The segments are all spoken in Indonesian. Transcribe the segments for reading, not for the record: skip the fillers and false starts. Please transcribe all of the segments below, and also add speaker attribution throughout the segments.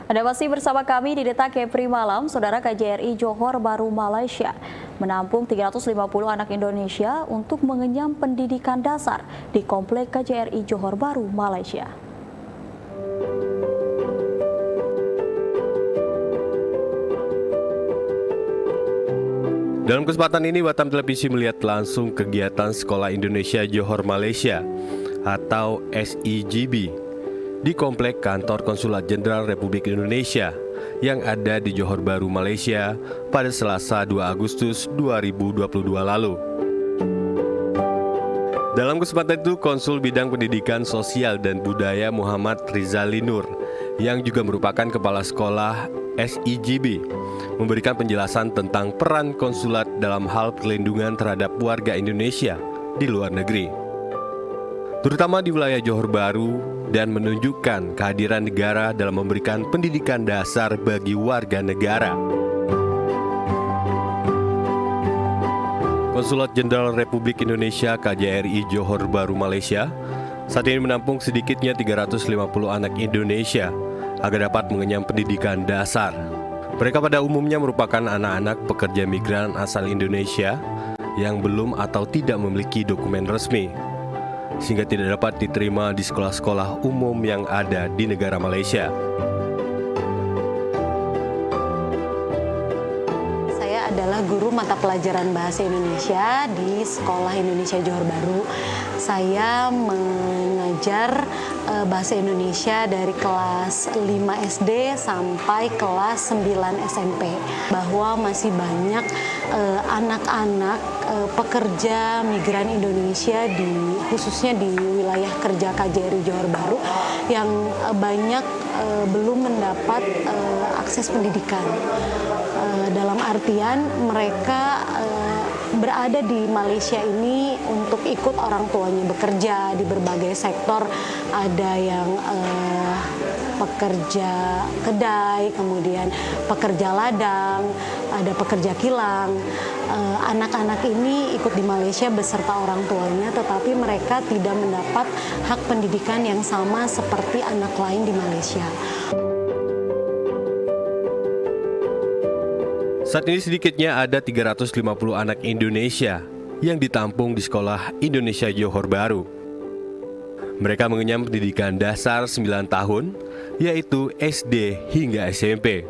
Speaker 1: Anda masih bersama kami di Detak Kepri Malam. Saudara, KJRI Johor Bahru Malaysia menampung 350 anak Indonesia untuk mengenyam pendidikan dasar di Komplek KJRI Johor Bahru Malaysia.
Speaker 2: Dalam kesempatan ini, Batam Televisi melihat langsung kegiatan Sekolah Indonesia Johor Malaysia atau SIGB di Komplek Kantor Konsulat Jenderal Republik Indonesia yang ada di Johor Bahru, Malaysia pada Selasa 2 Agustus 2022 lalu. Dalam kesempatan itu, Konsul Bidang Pendidikan Sosial dan Budaya Muhammad Rizali Nur, yang juga merupakan Kepala Sekolah SIGB, memberikan penjelasan tentang peran konsulat dalam hal perlindungan terhadap warga Indonesia di luar negeri, terutama di wilayah Johor Bahru, dan menunjukkan kehadiran negara dalam memberikan pendidikan dasar bagi warga negara. Konsulat Jenderal Republik Indonesia KJRI Johor Bahru Malaysia saat ini menampung sedikitnya 350 anak Indonesia agar dapat mengenyam pendidikan dasar. Mereka pada umumnya merupakan anak-anak pekerja migran asal Indonesia yang belum atau tidak memiliki dokumen resmi, sehingga tidak dapat diterima di sekolah-sekolah umum yang ada di negara Malaysia.
Speaker 3: Saya adalah guru mata pelajaran Bahasa Indonesia di Sekolah Indonesia Johor Bahru. Saya mengajar Bahasa Indonesia dari kelas 5 SD sampai kelas 9 SMP. Bahwa masih banyak anak-anak pekerja migran Indonesia khususnya di wilayah kerja KJRI Johor Bahru yang banyak belum mendapat akses pendidikan. Dalam artian mereka berada di Malaysia ini untuk ikut orang tuanya bekerja di berbagai sektor. Ada yang pekerja kedai, kemudian pekerja ladang, ada pekerja kilang. Anak-anak ini ikut di Malaysia beserta orang tuanya, tetapi mereka tidak mendapat hak pendidikan yang sama seperti anak lain di Malaysia.
Speaker 2: Saat ini sedikitnya ada 350 anak Indonesia yang ditampung di Sekolah Indonesia Johor Bahru. Mereka mengenyam pendidikan dasar 9 tahun, yaitu SD hingga SMP.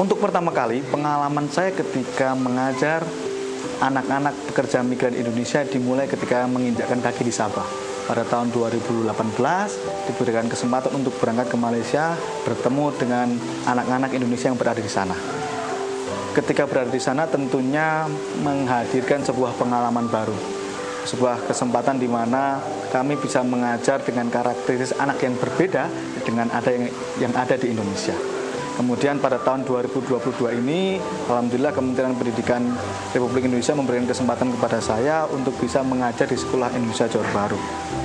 Speaker 4: Untuk pertama kali, pengalaman saya ketika mengajar anak-anak pekerja migran Indonesia dimulai ketika menginjakkan kaki di Sabah. Pada tahun 2018, diberikan kesempatan untuk berangkat ke Malaysia, bertemu dengan anak-anak Indonesia yang berada di sana. Ketika berada di sana tentunya menghadirkan sebuah pengalaman baru, sebuah kesempatan di mana kami bisa mengajar dengan karakteristik anak yang berbeda dengan yang ada di Indonesia. Kemudian pada tahun 2022 ini, alhamdulillah Kementerian Pendidikan Republik Indonesia memberikan kesempatan kepada saya untuk bisa mengajar di Sekolah Indonesia Johor Bahru.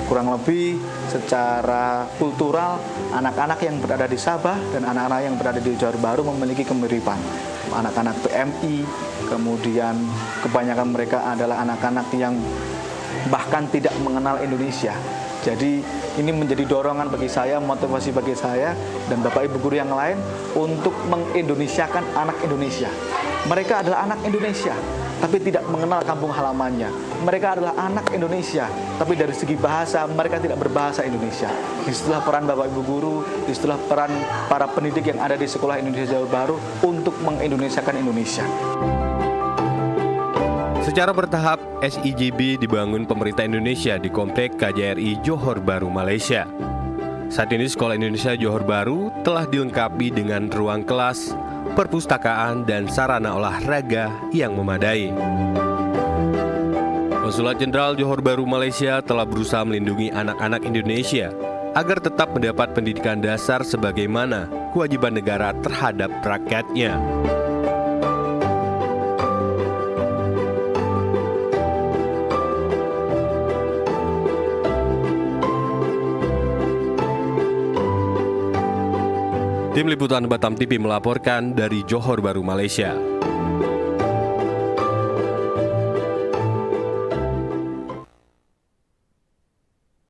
Speaker 4: Kurang lebih secara kultural, anak-anak yang berada di Sabah dan anak-anak yang berada di Johor Bahru memiliki kemiripan. Anak-anak PMI, kemudian kebanyakan mereka adalah anak-anak yang bahkan tidak mengenal Indonesia. Jadi ini menjadi dorongan bagi saya, motivasi bagi saya dan Bapak Ibu guru yang lain untuk mengindonesiakan anak Indonesia. Mereka adalah anak Indonesia, tapi tidak mengenal kampung halamannya. Mereka adalah anak Indonesia, tapi dari segi bahasa mereka tidak berbahasa Indonesia. Disitulah peran Bapak Ibu guru, disitulah peran para pendidik yang ada di Sekolah Indonesia Johor Bahru untuk mengindonesiakan Indonesia.
Speaker 2: Secara bertahap, SIGB dibangun pemerintah Indonesia di Komplek KJRI Johor Bahru Malaysia. Saat ini Sekolah Indonesia Johor Bahru telah dilengkapi dengan ruang kelas, perpustakaan, dan sarana olahraga yang memadai. Konsulat Jenderal Johor Bahru Malaysia telah berusaha melindungi anak-anak Indonesia agar tetap mendapat pendidikan dasar sebagaimana kewajiban negara terhadap rakyatnya. Tim Liputan Batam TV melaporkan dari Johor Bahru, Malaysia.